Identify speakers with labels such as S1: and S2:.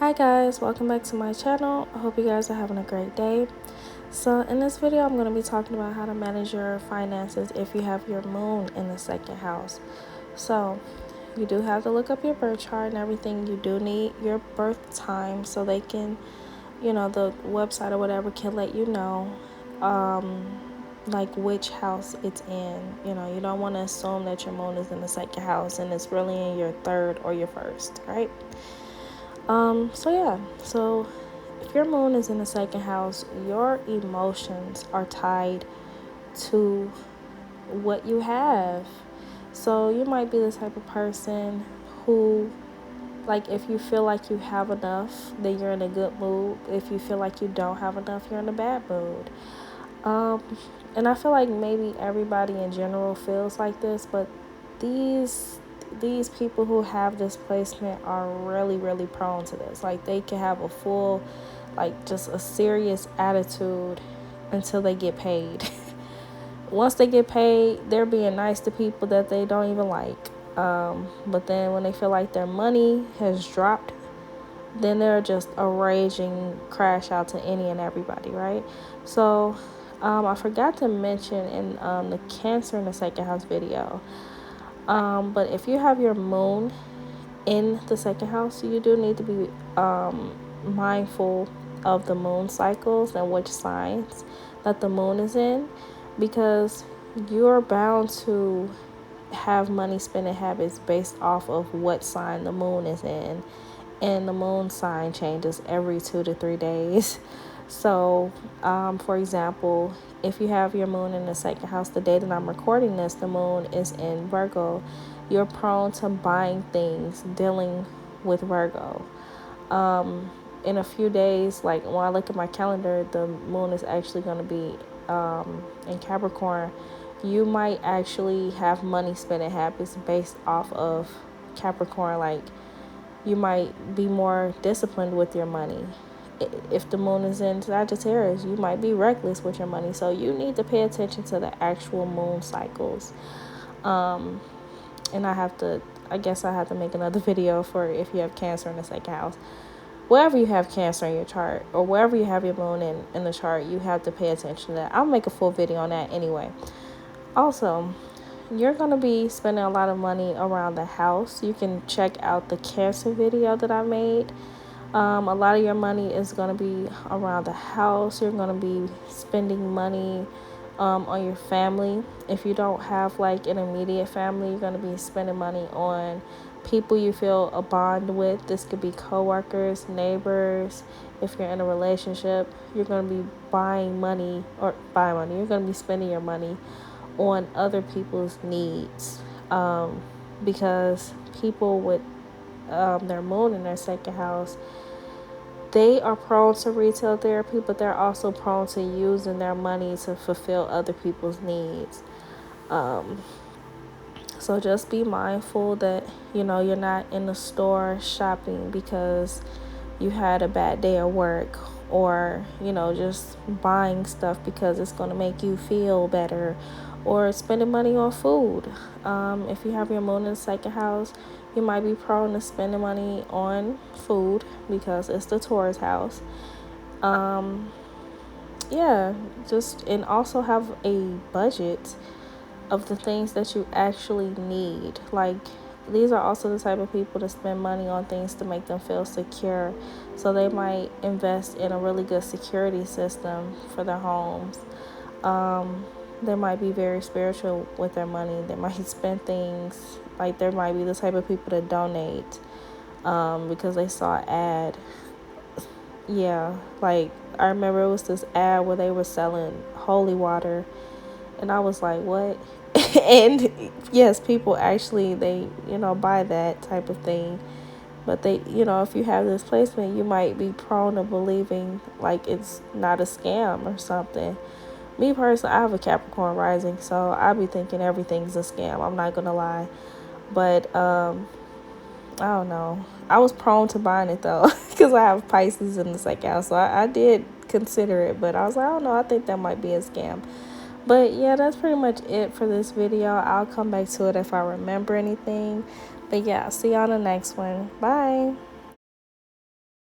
S1: Hi guys, welcome back to my channel. I hope you guys are having a great day. So in this video, I'm going to be talking about how to manage your finances if you have your moon in the second house. So you do have to look up your birth chart and everything. You do need your birth time so they can, the website or whatever can let you know like which house it's in. You don't want to assume that your moon is in the second house and it's really in your third or your first, right? So if your moon is in the second house, your emotions are tied to what you have. So you might be the type of person who, like, if you feel like you have enough, then you're in a good mood. If you feel like you don't have enough, you're in a bad mood. And I feel like maybe everybody in general feels like this, but these people who have this placement are really prone to this. Like, they can have a full, like, just a serious attitude until they get paid. Once they get paid, they're being nice to people that they don't even like. But then when they feel like their money has dropped, then they're just a raging crash out to any and everybody, right? So I forgot to mention in the Cancer in the second house video, but if you have your moon in the second house, you do need to be mindful of the moon cycles and which signs that the moon is in, because you're bound to have money spending habits based off of what sign the moon is in, and the moon sign changes every 2 to 3 days. So for example, if you have your moon in the second house, the day that I'm recording this, the moon is in Virgo. You're prone to buying things dealing with Virgo. In a few days, like when I look at my calendar, the moon is actually going to be in Capricorn. You might actually have money spending habits based off of Capricorn. Like, you might be more disciplined with your money. If the moon is in Sagittarius, you might be reckless with your money. So you need to pay attention to the actual moon cycles. And I guess I have to make another video for if you have Cancer in the second house. Wherever you have Cancer in your chart, or wherever you have your moon in the chart, you have to pay attention to that. I'll make a full video on that anyway. Also, you're going to be spending a lot of money around the house. You can check out the Cancer video that I made. A lot of your money is going to be around the house. You're going to be spending money on your family. If you don't have like an immediate family, you're going to be spending money on people you feel a bond with. This could be coworkers, neighbors. If you're in a relationship, you're going to be you're going to be spending your money on other people's needs, because people with their moon in their second house, they are prone to retail therapy, but they're also prone to using their money to fulfill other people's needs. So just be mindful that, you're not in the store shopping because you had a bad day at work, or, just buying stuff because it's going to make you feel better, or spending money on food. If you have your moon in the second house, you might be prone to spending money on food because it's the Taurus house. And also have a budget of the things that you actually need. Like, these are also the type of people to spend money on things to make them feel secure. So they might invest in a really good security system for their homes. They might be very spiritual with their money. They might spend things, like, there might be the type of people that donate because they saw an ad. Yeah, like, I remember it was this ad where they were selling holy water, and I was like, what? And yes, people actually, they, buy that type of thing. But they, if you have this placement, you might be prone to believing like it's not a scam or something. Me personally, I have a Capricorn rising, so I be thinking everything's a scam. I'm not going to lie. But I don't know. I was prone to buying it though, because I have Pisces in the second house. So I did consider it, but I was like, I don't know. I think that might be a scam. But yeah, that's pretty much it for this video. I'll come back to it if I remember anything. But yeah, see you on the next one. Bye.